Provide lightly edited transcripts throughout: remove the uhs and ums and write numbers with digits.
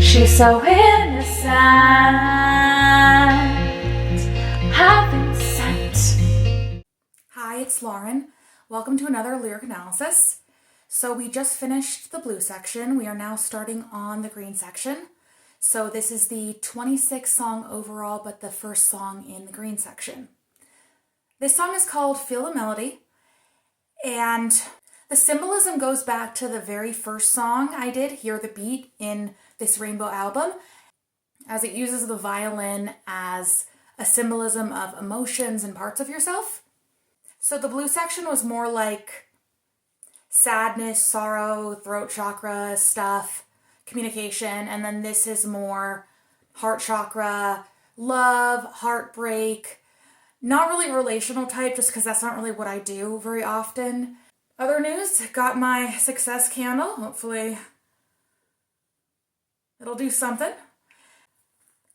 She's so innocent, having sent. Hi, it's Lauren. Welcome to another lyric analysis. So we just finished the blue section. We are now starting on the green section. So this is the 26th song overall, but the first song in the green section. This song is called Feel the Melody, and the symbolism goes back to the very first song I did, Hear the Beat, in this Rainbow album, as it uses the violin as a symbolism of emotions and parts of yourself. So the blue section was more like sadness, sorrow, throat chakra stuff, communication, and then this is more heart chakra, love, heartbreak, not really relational type, just because that's not really what I do very often. Other news, got my success candle. Hopefully it'll do something.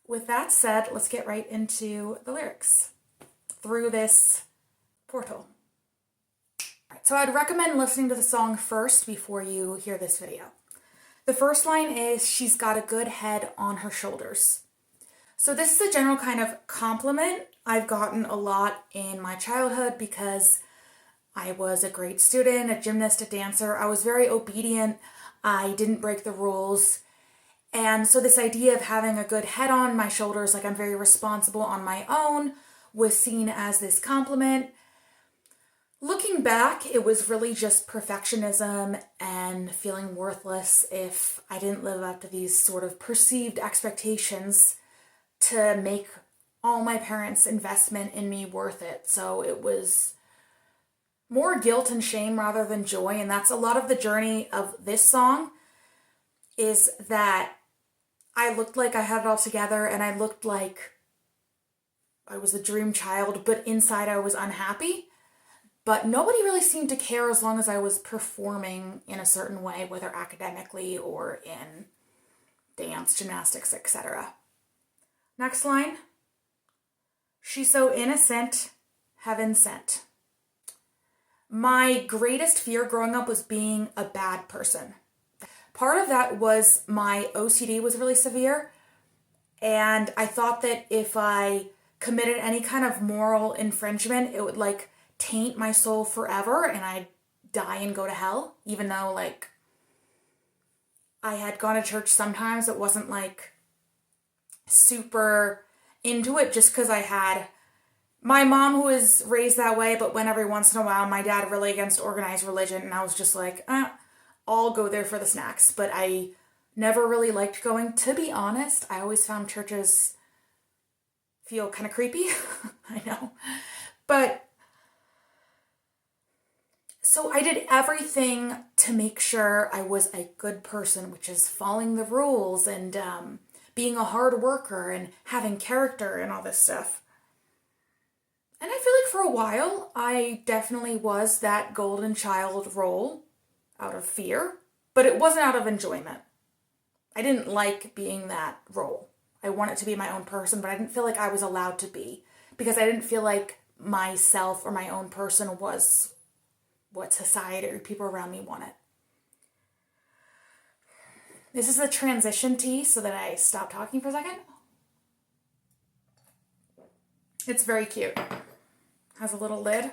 With that said, let's get right into the lyrics through this portal. Right, so I'd recommend listening to the song first before you hear this video. The first line is, she's got a good head on her shoulders. So this is a general kind of compliment I've gotten a lot in my childhood because I was a great student, a gymnast, a dancer. I was very obedient. I didn't break the rules. And so this idea of having a good head on my shoulders, like I'm very responsible on my own, was seen as this compliment. Looking back, it was really just perfectionism and feeling worthless if I didn't live up to these sort of perceived expectations to make all my parents' investment in me worth it. So it was more guilt and shame rather than joy, and that's a lot of the journey of this song, is that I looked like I had it all together and I looked like I was a dream child, but inside I was unhappy. But nobody really seemed to care as long as I was performing in a certain way, whether academically or in dance, gymnastics, etc. Next line. She's so innocent, heaven sent. My greatest fear growing up was being a bad person. Part of that was my OCD was really severe, and I thought that if I committed any kind of moral infringement, it would like taint my soul forever and I'd die and go to hell, even though like I had gone to church sometimes. It wasn't like super into it just because I had my mom who was raised that way, but went every once in a while. My dad really against organized religion, and I was just like, I'll go there for the snacks. But I never really liked going. To be honest, I always found churches feel kind of creepy. I know. But so I did everything to make sure I was a good person, which is following the rules and being a hard worker and having character and all this stuff. And I feel like for a while, I definitely was that golden child role out of fear, but it wasn't out of enjoyment. I didn't like being that role. I wanted to be my own person, but I didn't feel like I was allowed to be because I didn't feel like myself or my own person was what society or people around me wanted. This is the transition T so that I stop talking for a second. It's very cute. Has a little lid.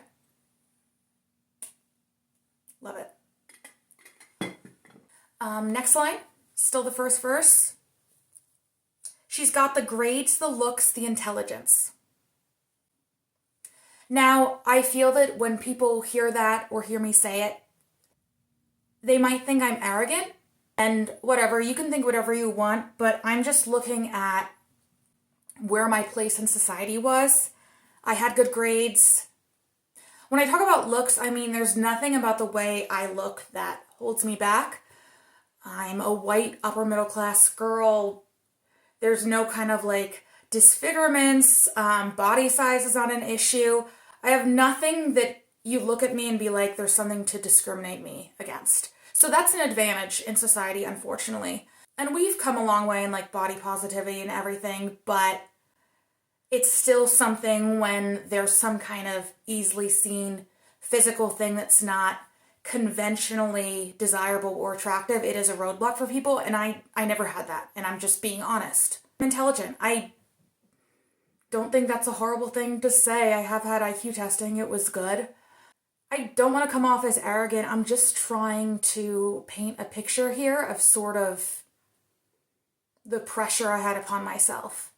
Love it. Next line, still the first verse. She's got the grades, the looks, the intelligence. Now, I feel that when people hear that or hear me say it, they might think I'm arrogant and whatever. You can think whatever you want, but I'm just looking at where my place in society was. I had good grades. When I talk about looks, I mean there's nothing about the way I look that holds me back. I'm a white upper middle class girl. There's no kind of like disfigurements, body size is not an issue. I have nothing that you look at me and be like, there's something to discriminate me against. So that's an advantage in society, unfortunately. And we've come a long way in like body positivity and everything, but it's still something when there's some kind of easily seen physical thing that's not conventionally desirable or attractive, it is a roadblock for people. And I never had that. And I'm just being honest. I'm intelligent. I don't think that's a horrible thing to say. I have had IQ testing. It was good. I don't want to come off as arrogant. I'm just trying to paint a picture here of sort of the pressure I had upon myself.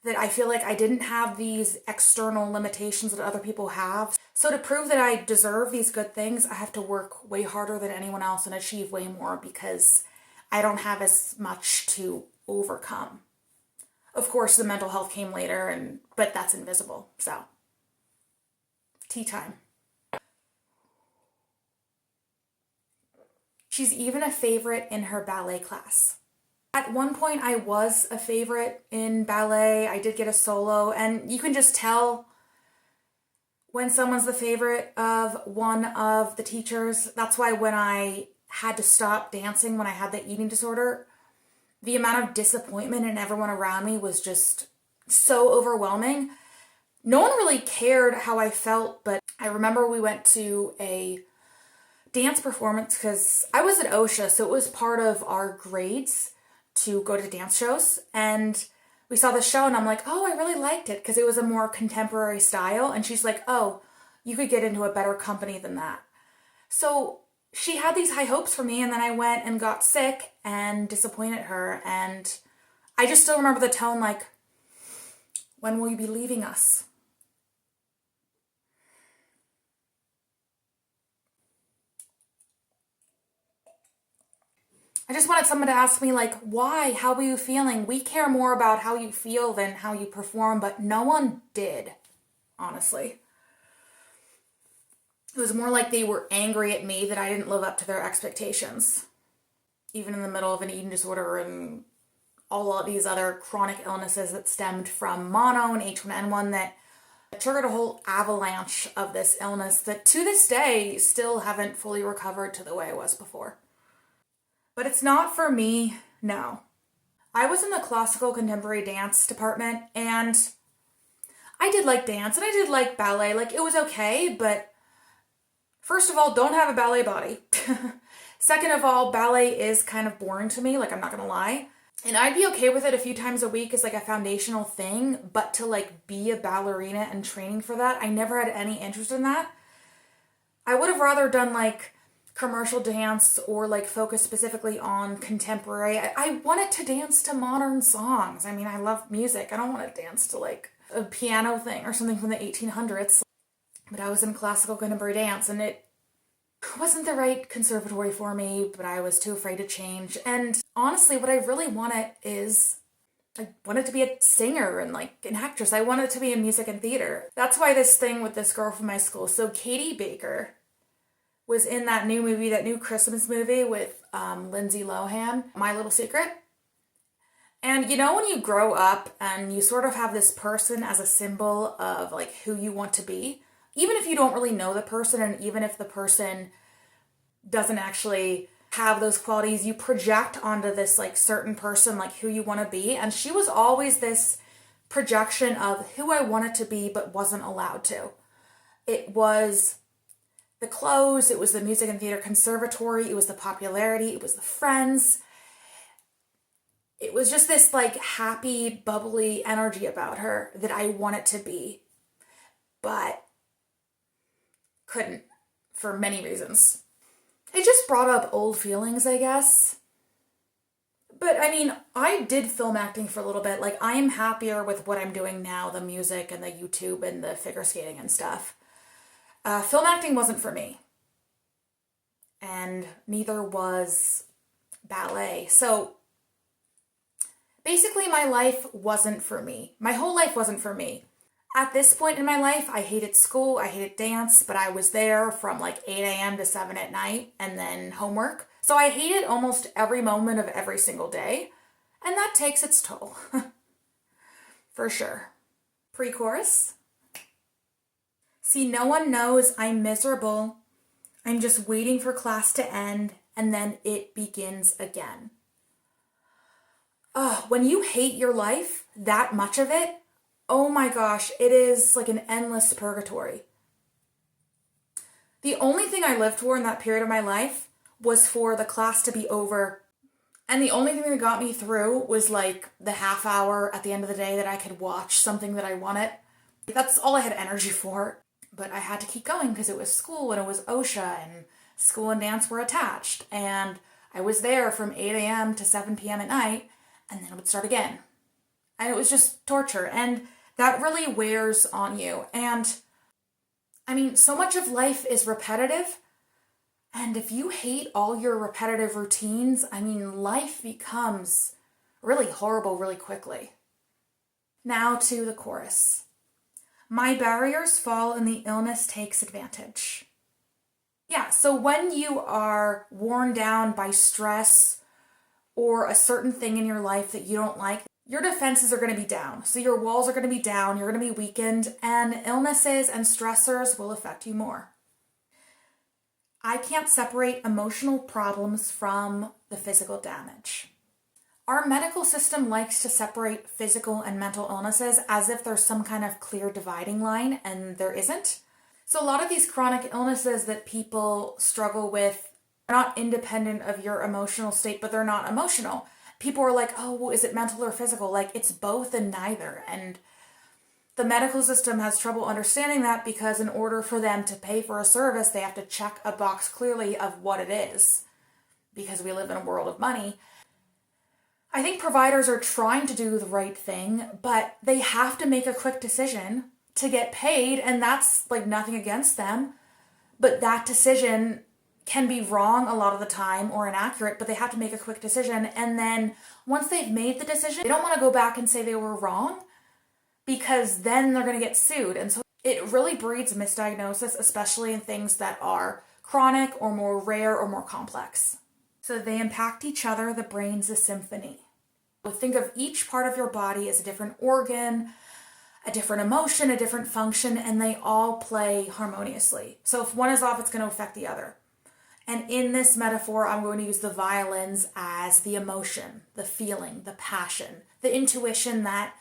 That I feel like I didn't have these external limitations that other people have. So to prove that I deserve these good things, I have to work way harder than anyone else and achieve way more because I don't have as much to overcome. Of course, the mental health came later, but that's invisible. So, tea time. She's even a favorite in her ballet class. At one point, I was a favorite in ballet. I did get a solo, and you can just tell when someone's the favorite of one of the teachers. That's why when I had to stop dancing when I had the eating disorder, the amount of disappointment in everyone around me was just so overwhelming. No one really cared how I felt, but I remember we went to a dance performance because I was at OSHA, so it was part of our grades to go to dance shows. And we saw the show and I'm like, oh, I really liked it because it was a more contemporary style. And she's like, oh, you could get into a better company than that. So she had these high hopes for me, and then I went and got sick and disappointed her. And I just still remember the tone, like, when will you be leaving us? I just wanted someone to ask me, like, why? How are you feeling? We care more about how you feel than how you perform, but no one did, honestly. It was more like they were angry at me that I didn't live up to their expectations. Even in the middle of an eating disorder and all of these other chronic illnesses that stemmed from mono and H1N1 that triggered a whole avalanche of this illness that to this day still haven't fully recovered to the way I was before. But it's not for me, no. I was in the classical contemporary dance department, and I did like dance and I did like ballet. Like, it was okay, but first of all, don't have a ballet body. Second of all, ballet is kind of boring to me, like, I'm not gonna lie. And I'd be okay with it a few times a week as like a foundational thing, but to like be a ballerina and training for that, I never had any interest in that. I would have rather done like commercial dance or like focus specifically on contemporary. I wanted to dance to modern songs. I mean, I love music. I don't want to dance to like a piano thing or something from the 1800s. But I was in classical contemporary dance, and it wasn't the right conservatory for me, but I was too afraid to change. And honestly, what I really wanted is, I wanted to be a singer and like an actress. I wanted to be in music and theater. That's why this thing with this girl from my school. So Katie Baker was in that new movie, that new Christmas movie with Lindsay Lohan, My Little Secret. And you know when you grow up and you sort of have this person as a symbol of like who you want to be, even if you don't really know the person, and even if the person doesn't actually have those qualities, you project onto this like certain person like who you want to be. And she was always this projection of who I wanted to be but wasn't allowed to. It was the clothes, it was the music and theater conservatory, it was the popularity, it was the friends. It was just this like happy, bubbly energy about her that I wanted to be, but couldn't for many reasons. It just brought up old feelings, I guess. But I mean, I did film acting for a little bit. Like, I am happier with what I'm doing now, the music and the YouTube and the figure skating and stuff. Film acting wasn't for me. And neither was ballet. So basically my life wasn't for me. My whole life wasn't for me. At this point in my life, I hated school, I hated dance, but I was there from like 8 a.m. to 7 at night and then homework. So I hated almost every moment of every single day. And that takes its toll. For sure. Pre-chorus. See, no one knows I'm miserable. I'm just waiting for class to end, and then it begins again. Oh, when you hate your life, that much of it, oh my gosh, it is like an endless purgatory. The only thing I lived for in that period of my life was for the class to be over. And the only thing that got me through was like the half hour at the end of the day that I could watch something that I wanted. That's all I had energy for. But I had to keep going because it was school and it was OSHA and school and dance were attached. And I was there from 8 a.m. to 7 p.m. at night, and then it would start again. And it was just torture. And that really wears on you. And I mean, so much of life is repetitive. And if you hate all your repetitive routines, I mean, life becomes really horrible really quickly. Now to the chorus. My barriers fall and the illness takes advantage. Yeah, so when you are worn down by stress or a certain thing in your life that you don't like, your defenses are going to be down. So your walls are going to be down, you're going to be weakened, and illnesses and stressors will affect you more. I can't separate emotional problems from the physical damage. Our medical system likes to separate physical and mental illnesses as if there's some kind of clear dividing line, and there isn't. So a lot of these chronic illnesses that people struggle with are not independent of your emotional state, but they're not emotional. People are like, oh, well, is it mental or physical? Like, it's both and neither. And the medical system has trouble understanding that because in order for them to pay for a service, they have to check a box clearly of what it is because we live in a world of money. I think providers are trying to do the right thing, but they have to make a quick decision to get paid, and that's like nothing against them. But that decision can be wrong a lot of the time or inaccurate, but they have to make a quick decision. And then once they've made the decision, they don't want to go back and say they were wrong because then they're going to get sued. And so it really breeds misdiagnosis, especially in things that are chronic or more rare or more complex. So they impact each other. The brain's a symphony. So think of each part of your body as a different organ, a different emotion, a different function, and they all play harmoniously. So if one is off, it's going to affect the other. And in this metaphor, I'm going to use the violins as the emotion, the feeling, the passion, the intuition that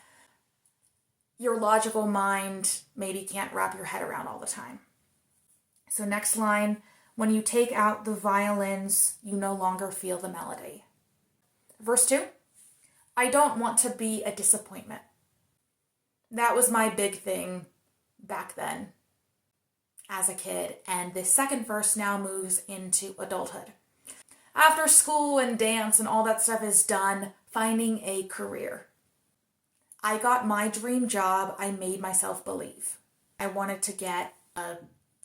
your logical mind maybe can't wrap your head around all the time. So next line, when you take out the violins, you no longer feel the melody. Verse 2, I don't want to be a disappointment. That was my big thing back then as a kid. And the second verse now moves into adulthood. After school and dance and all that stuff is done, finding a career. I got my dream job. I made myself believe. I wanted to get a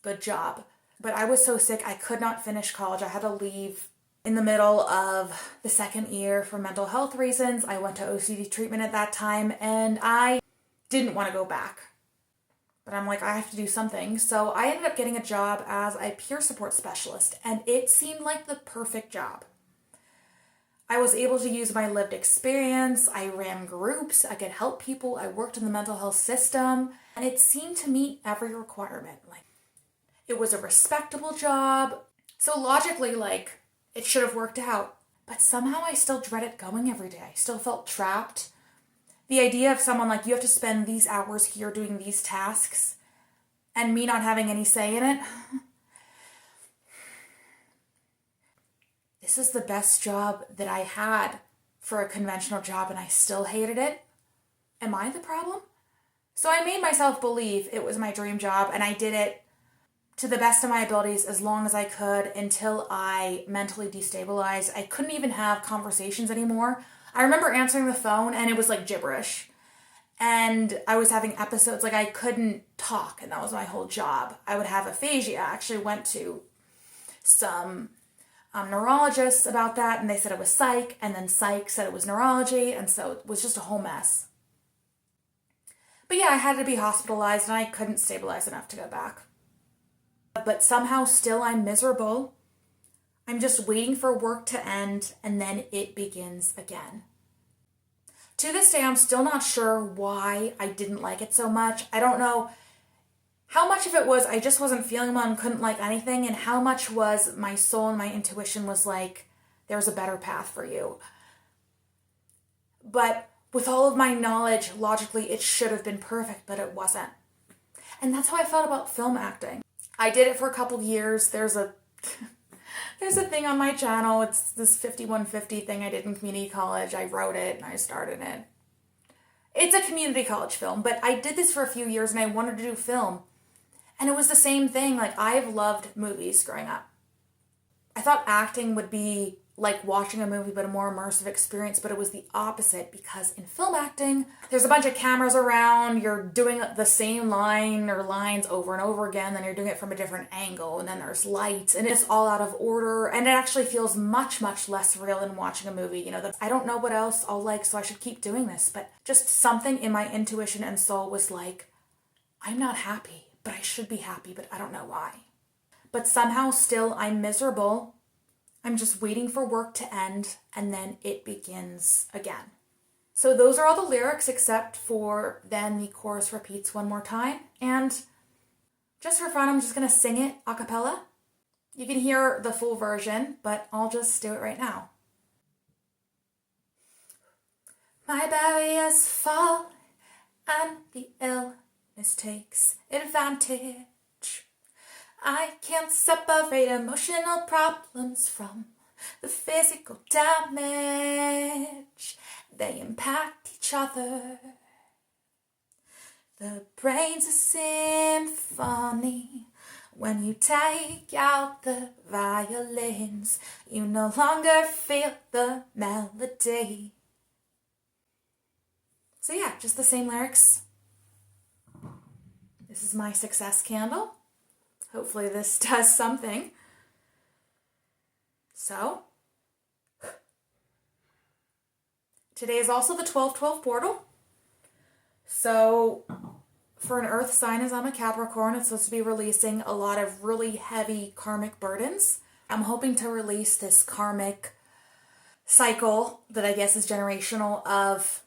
good job. But I was so sick, I could not finish college. I had to leave in the middle of the second year for mental health reasons. I went to OCD treatment at that time, and I didn't want to go back. But I'm like, I have to do something. So I ended up getting a job as a peer support specialist, and it seemed like the perfect job. I was able to use my lived experience. I ran groups. I could help people. I worked in the mental health system, and it seemed to meet every requirement. Like, it was a respectable job. So logically, like, it should have worked out. But somehow I still dreaded going every day. I still felt trapped. The idea of someone like, you have to spend these hours here doing these tasks, and me not having any say in it. This is the best job that I had for a conventional job, and I still hated it. Am I the problem? So I made myself believe it was my dream job, and I did it to the best of my abilities as long as I could until I mentally destabilized. I couldn't even have conversations anymore. I remember answering the phone and it was like gibberish. And I was having episodes like I couldn't talk, and that was my whole job. I would have aphasia. I actually went to some neurologists about that, and they said it was psych, and then psych said it was neurology, and so it was just a whole mess. But yeah, I had to be hospitalized, and I couldn't stabilize enough to go back. But somehow still I'm miserable. I'm just waiting for work to end, and then it begins again. To this day, I'm still not sure why I didn't like it so much. I don't know how much of it was I just wasn't feeling well and couldn't like anything, and how much was my soul and my intuition was like, there's a better path for you. But with all of my knowledge, logically, it should have been perfect, but it wasn't. And that's how I felt about film acting. I did it for a couple years. There's a thing on my channel. It's this 5150 thing I did in community college. I wrote it and I started it. It's a community college film, but I did this for a few years and I wanted to do film. And it was the same thing. Like, I've loved movies growing up. I thought acting would be like watching a movie, but a more immersive experience, but it was the opposite, because in film acting, there's a bunch of cameras around, you're doing the same line or lines over and over again, then you're doing it from a different angle, and then there's lights, and it's all out of order, and it actually feels much, much less real than watching a movie. You know, I don't know what else I'll like, so I should keep doing this, but just something in my intuition and soul was like, I'm not happy, but I should be happy, but I don't know why. But somehow still I'm miserable. I'm just waiting for work to end, and then it begins again. So those are all the lyrics, except for then the chorus repeats one more time. And just for fun, I'm just going to sing it a cappella. You can hear the full version, but I'll just do it right now. My barriers fall, and the illness takes advantage. I can't separate emotional problems from the physical damage. They impact each other. The brain's a symphony. When you take out the violins, you no longer feel the melody. So yeah, just the same lyrics. This is my success candle. Hopefully this does something. So, today is also the 12/12 portal. So, for an earth sign, as I'm a Capricorn, it's supposed to be releasing a lot of really heavy karmic burdens. I'm hoping to release this karmic cycle that I guess is generational of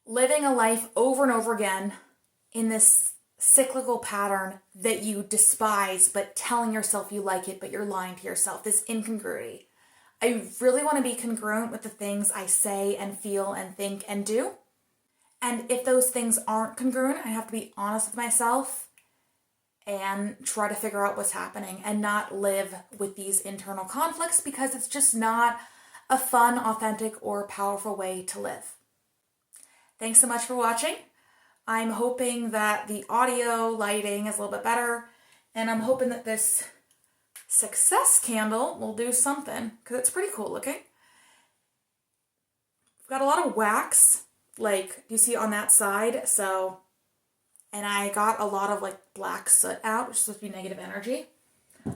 living a life over and over again in this cyclical pattern that you despise, but telling yourself you like it, but you're lying to yourself. This incongruity. I really want to be congruent with the things I say and feel and think and do. And if those things aren't congruent, I have to be honest with myself and try to figure out what's happening and not live with these internal conflicts, because it's just not a fun, authentic, or powerful way to live. Thanks so much for watching. I'm hoping that the audio lighting is a little bit better, and I'm hoping that this success candle will do something, because it's pretty cool looking. I've got a lot of wax, like you see on that side, so, and I got a lot of like black soot out, which is supposed to be negative energy.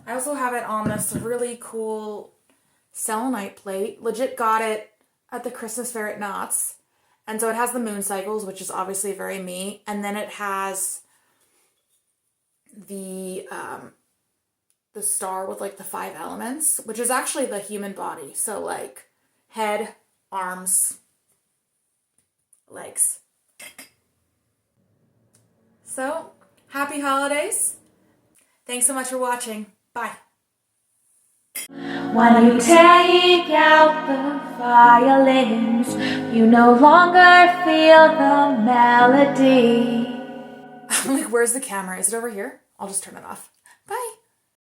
I also have it on this really cool selenite plate. Legit got it at the Christmas fair at Knott's. And so it has the moon cycles, which is obviously very me. And then it has the star with like the 5 elements, which is actually the human body. So like head, arms, legs. So happy holidays. Thanks so much for watching. Bye. When you take out the violins, you no longer feel the melody. I'm like, where's the camera? Is it over here? I'll just turn it off.